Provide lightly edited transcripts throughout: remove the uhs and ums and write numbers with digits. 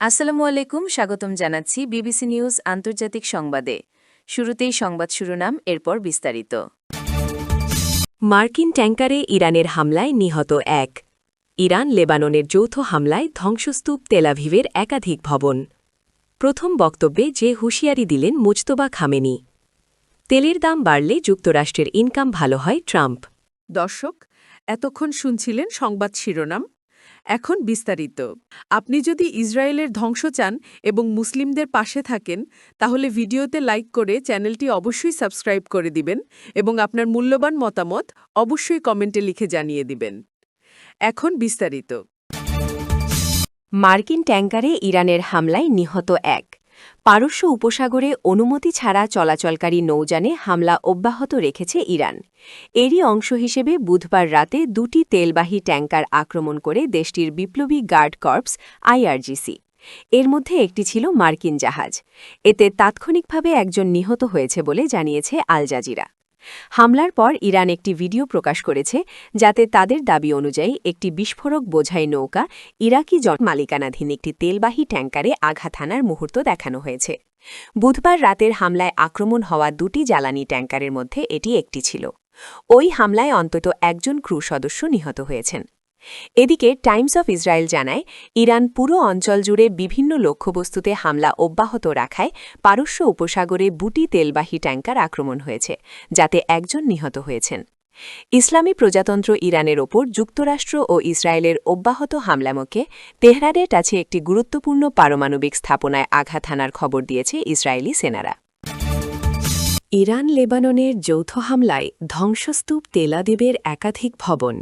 আসসালামু আলাইকুম, স্বাগতম জানাচ্ছি বিবিসি নিউজ আন্তর্জাতিক সংবাদে। শুরুতেই সংবাদ শিরোনাম, এরপর বিস্তারিত। মার্কিন ট্যাঙ্কারে ইরানের হামলায় নিহত এক। ইরান লেবাননের যৌথ হামলায় ধ্বংসস্তূপ তেলাভিভের একাধিক ভবন। প্রথম বক্তব্যে যে হুঁশিয়ারি দিলেন মুজতবা খামেনি। তেলের দাম বাড়লে যুক্তরাষ্ট্রের ইনকাম ভালো হয় ট্রাম্প। দর্শক, এতক্ষণ শুনছিলেন সংবাদ শিরোনাম। এখন বিস্তারিত। আপনি যদি ইসরায়েলের ধ্বংস চান এবং মুসলিমদের পাশে থাকেন, তাহলে ভিডিওতে লাইক করে চ্যানেলটি অবশ্যই সাবস্ক্রাইব করে দিবেন এবং আপনার মূল্যবান মতামত অবশ্যই কমেন্টে লিখে জানিয়ে দিবেন। এখন বিস্তারিত। মার্কিন ট্যাঙ্কারে ইরানের হামলায় নিহত এক। পারস্য উপসাগরে অনুমতি ছাড়া চলাচলকারী নৌযানে হামলা অব্যাহত রেখেছে ইরান। এরই অংশ হিসেবে বুধবার রাতে দুটি তেলবাহী ট্যাঙ্কার আক্রমণ করে দেশটির বিপ্লবী গার্ড কর্পস আইআরজিসি। এর মধ্যে একটি ছিল মার্কিন জাহাজ। এতে তাৎক্ষণিকভাবে একজন নিহত হয়েছে বলে জানিয়েছে আল জাজিরা। হামলার পর ইরান একটি ভিডিও প্রকাশ করেছে, যাতে তাদের দাবি অনুযায়ী একটি বিস্ফোরক বোঝাই নৌকা ইরাকি মালিকানাধীন একটি তেলবাহী ট্যাঙ্কারে আঘাত হানার মুহূর্ত দেখানো হয়েছে। বুধবার রাতের হামলায় আক্রমণ হওয়া দুটি জ্বালানি ট্যাঙ্কারের মধ্যে এটি একটি ছিল। ওই হামলায় অন্তত একজন ক্রু সদস্য নিহত হয়েছেন। এদিকে টাইমস অফ ইসরায়েল জানায়, ইরান পুরো অঞ্চল জুড়ে বিভিন্ন লক্ষ্যবস্তুতে হামলা অব্যাহত রাখায় পারস্য উপসাগরে বুটি তেলবাহী ট্যাঙ্কার আক্রমণ হয়েছে, যাতে একজন নিহত হয়েছেন। ইসলামী প্রজাতন্ত্র ইরানের ওপর যুক্তরাষ্ট্র ও ইসরায়েলের অব্যাহত হামলামুখে তেহরানের কাছে একটি গুরুত্বপূর্ণ পারমাণবিক স্থাপনায় আঘাত হানার খবর দিয়েছে ইসরায়েলি সেনারা। ইরান লেবাননের যৌথ হামলায় ধ্বংসস্তূপ তেলাবিবের একাধিক ভবন।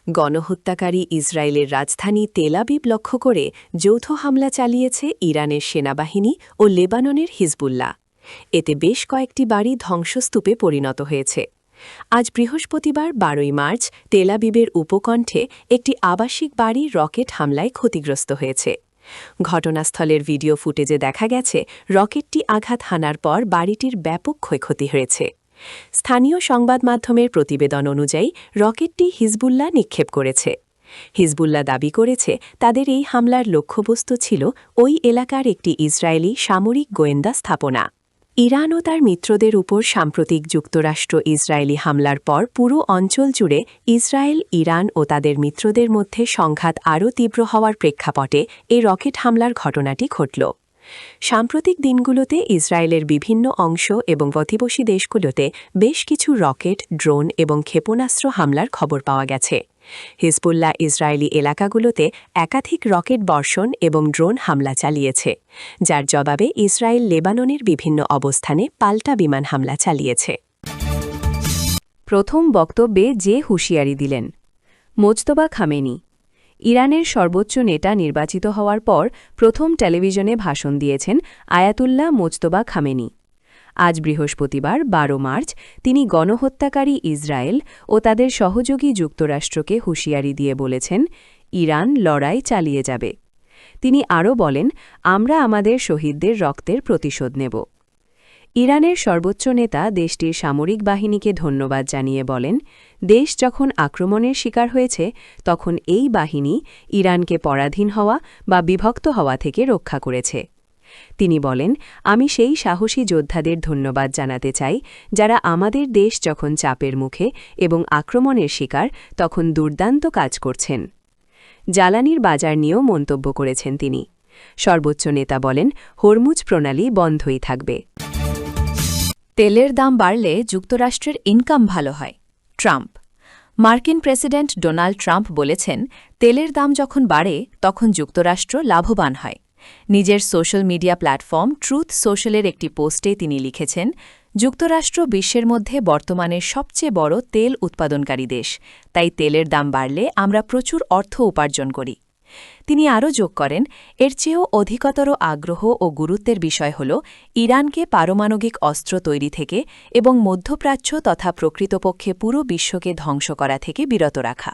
গণহত্যাকারী ইসরায়েলের রাজধানী তেলাবিব লক্ষ্য করে যৌথ হামলা চালিয়েছে ইরানের সেনাবাহিনী ও লেবাননের হিজবুল্লাহ। এতে বেশ কয়েকটি বাড়ি ধ্বংসস্তূপে পরিণত হয়েছে। আজ বৃহস্পতিবার 12 মার্চ তেলাবিবের উপকণ্ঠে একটি আবাসিক বাড়ি রকেট হামলায় ক্ষতিগ্রস্ত হয়েছে। ঘটনাস্থলের ভিডিও ফুটেজে দেখা গেছে, রকেটটি আঘাত হানার পর বাড়িটির ব্যাপক ক্ষয়ক্ষতি হয়েছে। স্থানীয় সংবাদ মাধ্যমের প্রতিবেদন অনুযায়ী রকেটটি হিজবুল্লাহ নিক্ষেপ করেছে। হিজবুল্লাহ দাবি করেছে, তাদের এই হামলার লক্ষ্যবস্তু ছিল ওই এলাকার একটি ইসরায়েলি সামরিক গোয়েন্দা স্থাপনা। ইরান ও তার মিত্রদের উপর সাম্প্রতিক যুক্তরাষ্ট্র ইসরায়েলি হামলার পর পুরো অঞ্চল জুড়ে ইসরায়েল, ইরান ও তাদের মিত্রদের মধ্যে সংঘাত আরও তীব্র হওয়ার প্রেক্ষাপটে এই রকেট হামলার ঘটনাটি ঘটল। সাম্প্রতিক দিনগুলোতে ইসরায়েলের বিভিন্ন অংশ এবং প্রতিবেশী দেশগুলোতে বেশ কিছু রকেট, ড্রোন এবং ক্ষেপণাস্ত্র হামলার খবর পাওয়া গেছে। হিজবুল্লাহ ইসরায়েলি এলাকাগুলোতে একাধিক রকেট বর্ষণ এবং ড্রোন হামলা চালিয়েছে, যার জবাবে ইসরায়েল লেবাননের বিভিন্ন অবস্থানে পাল্টা বিমান হামলা চালিয়েছে। প্রথম বক্তব্যে যে হুঁশিয়ারি দিলেন মুজতবা খামেনি। ইরানের সর্বোচ্চ নেতা নির্বাচিত হওয়ার পর প্রথম টেলিভিশনে ভাষণ দিয়েছেন আয়াতুল্লাহ মুজতবা খামেনি। আজ বৃহস্পতিবার 12 মার্চ তিনি গণহত্যাকারী ইসরায়েল ও তাদের সহযোগী যুক্তরাষ্ট্রকে হুঁশিয়ারি দিয়ে বলেছেন, ইরান লড়াই চালিয়ে যাবে। তিনি আরও বলেন, আমরা আমাদের শহীদদের রক্তের প্রতিশোধ নেব। ইরানের সর্বোচ্চ নেতা দেশটির সামরিক বাহিনীকে ধন্যবাদ জানিয়ে বলেন, দেশ যখন আক্রমণের শিকার হয়েছে, তখন এই বাহিনী ইরানকে পরাধীন হওয়া বা বিভক্ত হওয়া থেকে রক্ষা করেছে। তিনি বলেন, আমি সেই সাহসী যোদ্ধাদের ধন্যবাদ জানাতে চাই, যারা আমাদের দেশ যখন চাপের মুখে এবং আক্রমণের শিকার, তখন দুর্দান্ত কাজ করছেন। জ্বালানির বাজার নিয়েও মন্তব্য করেছেন তিনি। সর্বোচ্চ নেতা বলেন, হরমুজ প্রণালী বন্ধই থাকবে। তেলের দাম বাড়লে যুক্তরাষ্ট্রের ইনকাম ভালো হয় ট্রাম্প। মার্কিন প্রেসিডেন্ট ডোনাল্ড ট্রাম্প বলেছেন, তেলের দাম যখন বাড়ে তখন যুক্তরাষ্ট্র লাভবান হয়। নিজের সোশ্যাল মিডিয়া প্ল্যাটফর্ম ট্রুথ সোশ্যালের একটি পোস্টে তিনি লিখেছেন, যুক্তরাষ্ট্র বিশ্বের মধ্যে বর্তমানে সবচেয়ে বড় তেল উৎপাদনকারী দেশ, তাই তেলের দাম বাড়লে আমরা প্রচুর অর্থ উপার্জন করি। তিনি আরও যোগ করেন, এর চেয়েও অধিকতর আগ্রহ ও গুরুত্বের বিষয় হল ইরানকে পারমাণবিক অস্ত্র তৈরি থেকে এবং মধ্যপ্রাচ্য তথা প্রকৃতপক্ষে পুরো বিশ্বকে ধ্বংস করা থেকে বিরত রাখা।